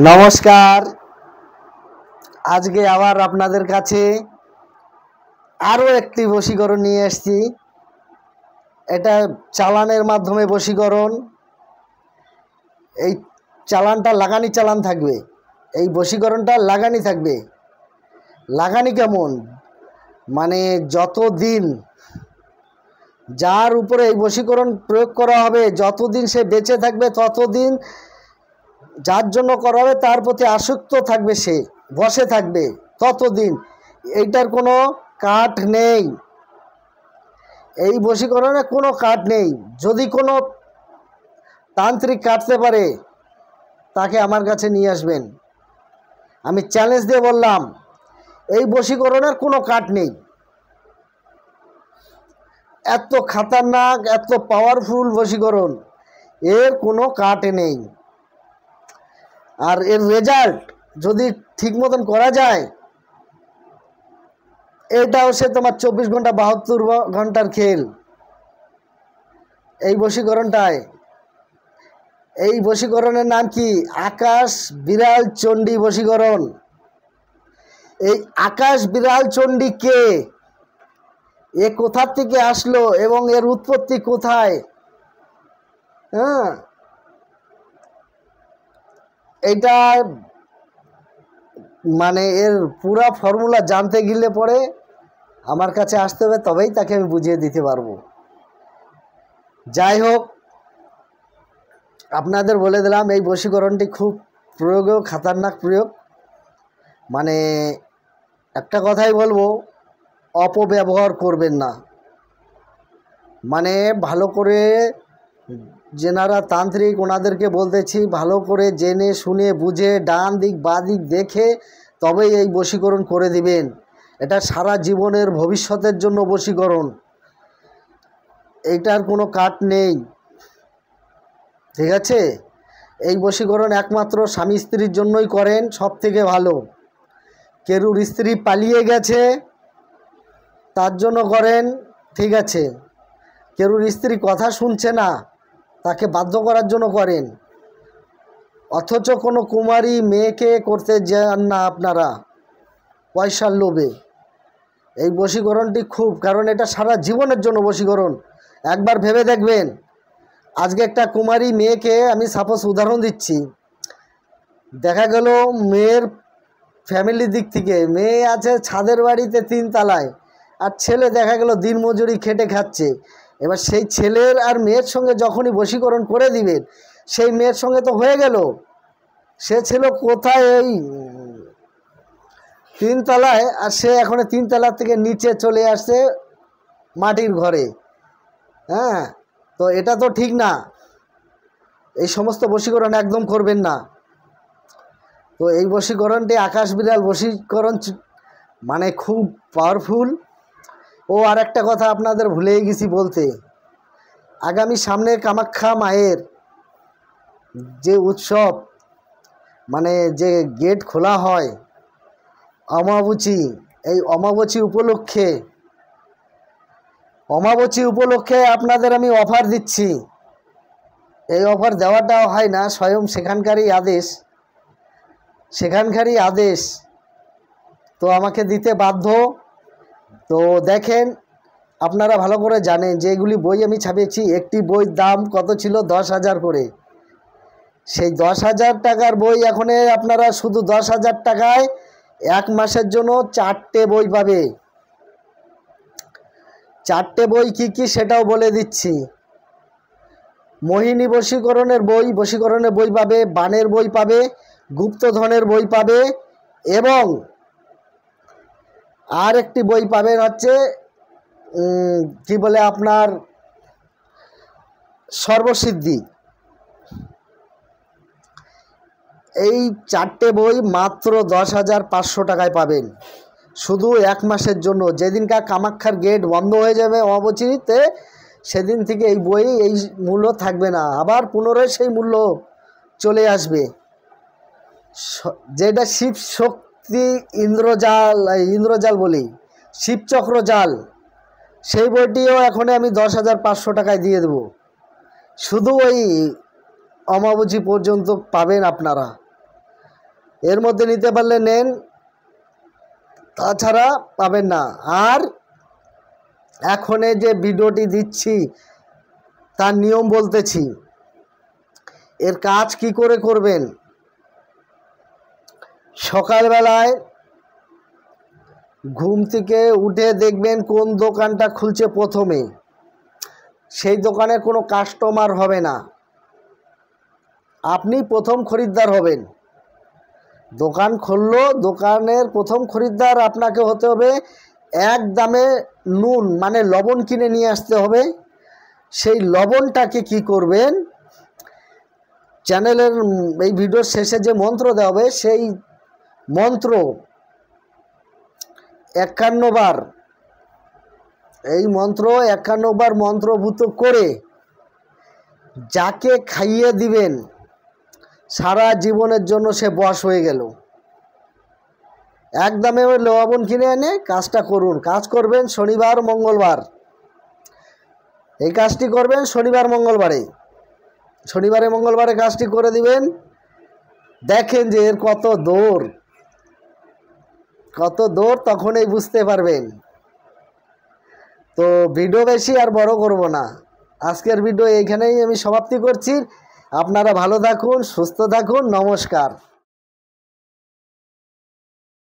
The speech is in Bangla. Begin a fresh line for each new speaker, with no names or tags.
নমস্কার। আজকে আবার আপনাদের কাছে আরও একটি বশীকরণ নিয়ে এসেছি। এটা চালানের মাধ্যমে বশীকরণ। এই চালানটা লাগানি চালান থাকবে। এই বশীকরণটা লাগানি থাকবে। লাগানি কেমন? মানে যতদিন যার উপরে এই বশীকরণ প্রয়োগ করা হবে, যতদিন সে বেঁচে থাকবে ততদিন যার জন্য করা হবে তার প্রতি আসক্ত থাকবে, সে বসে থাকবে ততদিন। এইটার কোনো কাট নেই। এই বশীকরণে কোনো কাট নেই। যদি কোনো তান্ত্রিক কাটতে পারে তাকে আমার কাছে নিয়ে আসবেন। আমি চ্যালেঞ্জ দিয়ে বললাম, এই বশীকরণের কোনো কাট নেই। এত খতরনাক, এত পাওয়ারফুল বশীকরণ, এর কোনো কাট নেই। আর এর রেজাল্ট যদি ঠিক মতন করা যায়, এটাও সে তোমার 24 ঘন্টা 72 ঘন্টার খেল। এই বশীকরণটায়, এই বশীকরণের নাম কি? আকাশ বিড়াল চণ্ডী বশীকরণ। এই আকাশ বিড়াল চণ্ডী কে? এ কোথা থেকে আসলো এবং এর উৎপত্তি কোথায়? এইটা মানে এর পুরা ফর্মুলা জানতে গেলে পরে আমার কাছে আসতে হবে, তবেই তাকে আমি বুঝিয়ে দিতে পারবো। যাই হোক, আপনাদের বলে দিলাম এই বশীকরণটি খুব প্রয়োগেও খতরনাক প্রয়োগ। মানে একটা কথাই বলবো, অপব্যবহার করবেন না। মানে ভালো করে, যেনারা তান্ত্রিক ওনাদেরকে বলতেছি, ভালো করে জেনে শুনে বুঝে ডান দিক বাঁ দিক দেখে তবেই এই বশীকরণ করে দিবেন। এটা সারা জীবনের ভবিষ্যতের জন্য বশীকরণ। এইটার কোনো কাট নেই, ঠিক আছে? এই বশীকরণ একমাত্র স্বামী স্ত্রীর জন্যই করেন, সব থেকে ভালো। কেরুর স্ত্রী পালিয়ে গেছে তার জন্য করেন, ঠিক আছে। কেরুর স্ত্রী কথা শুনছে না, তাকে বাধ্য করার জন্য করেন। অথচ কোনো কুমারী মেয়েকে করতে যান না আপনারা পয়সার লোভে। এই বশীকরণটি খুব, কারণ এটা সারা জীবনের জন্য বশীকরণ। একবার ভেবে দেখবেন। আজকে একটা কুমারী মেয়েকে আমি সাপোজ উদাহরণ দিচ্ছি, দেখা গেল মেয়ের ফ্যামিলির দিক থেকে মেয়ে আছে ছাদের বাড়িতে 3 তলায়, আর ছেলে দেখা গেল দিনমজুরি খেটে খাচ্ছে। এবার সেই ছেলের আর মেয়ের সঙ্গে যখনই বশীকরণ করে দিবেন, সেই মেয়ের সঙ্গে তো হয়ে গেল, সে ছিল কোথায়? এই 3 তলায়, আর সে এখন 3 তলার থেকে নিচে চলে আসছে মাটির ঘরে। তো এটা তো ঠিক না। এই সমস্ত বশীকরণ একদম করবেন না। তো এই বশীকরণটি আকাশ বিড়াল বশীকরণ মানে খুব পাওয়ারফুল। ও আর একটা কথা আপনাদের ভুলেই গেছি বলতে, আগামী সামনে কামাখ্যা মায়ের যে উৎসব, মানে যে গেট খোলা হয় অমাবস্যা, এই অমাবস্যা উপলক্ষে আপনাদের আমি অফার দিচ্ছি। এই অফার দেওয়াটাও হয় না, স্বয়ং সেখানকারই আদেশ তো আমাকে দিতে বাধ্য। তো দেখেন, আপনারা ভালো করে জানেন যে এগুলি বই আমি ছাপিয়েছি। একটি বইয়ের দাম কত ছিল? 10,000 করে। সেই 10,000 টাকার বই এখন আপনারা শুধু 10,000 টাকায় 1 মাসের জন্য 4টে বই পাবে। 4টে বই কি কি সেটাও বলে দিচ্ছি। মোহিনী বশীকরণের বই পাবে, বানের বই পাবে, গুপ্তধনের বই পাবে, এবং আর একটি বই পাবেন হচ্ছে কি বলে আপনার সর্বসিদ্ধি। এই 4টে বই মাত্র 10,500 টাকায় পাবেন, শুধু 1 মাসের জন্য। যেদিনকার কামাখ্যার গেট বন্ধ হয়ে যাবে অমাবস্যাতে, সেদিন থেকে এই বই এই মূল্য থাকবে না, আবার পুনরায় সেই মূল্য চলে আসবে। যেটা শিব শক্তি ইন্দ্রজাল বলি, শিবচক্র জাল, সেই বইটিও এখন আমি 10,500 টাকায় দিয়ে দেব। শুধু ওই অমাবস্যা পর্যন্ত পাবেন আপনারা। এর মধ্যে নিতে পারলে নেন, তাছাড়া পাবেন না। আর এখন এই যে ভিডিওটি দিচ্ছি তার নিয়ম বলতেছি। এর কাজ কি করে করবেন, সকালবেলায় ঘুম থেকে উঠে দেখবেন কোন দোকানটা খুলছে প্রথমে, সেই দোকানে কোনো কাস্টমার হবে না, আপনি প্রথম খরিদ্দার হবেন। দোকান খুললো, দোকানের প্রথম খরিদ্দার আপনাকে হতে হবে। এক দামে নুন মানে লবণ কিনে নিয়ে আসতে হবে। সেই লবণটাকে কি করবেন, চ্যানেলের এই ভিডিওর শেষে যে মন্ত্র দেওয়া হবে সেই মন্ত্র 51 বার, এই মন্ত্র 51 বার মন্ত্রভূত করে যাকে খাইয়ে দিবেন সারা জীবনের জন্য সে বশ হয়ে গেল। একদমে লবণ কিনে এনে কাজটা করুন। কাজ করবেন শনিবার মঙ্গলবার, এই কাজটি করবেন শনিবার মঙ্গলবারে। শনিবারে মঙ্গলবারে কাজটি করে দিবেন, দেখেন যে এর কত দৌড় তখনই বুঝতে পারবেন। তো ভিডিও বেশি আর বড় করব না, আজকের ভিডিও এইখানেই আমি সমাপ্তি করছি। আপনারা ভালো থাকুন, সুস্থ থাকুন, নমস্কার।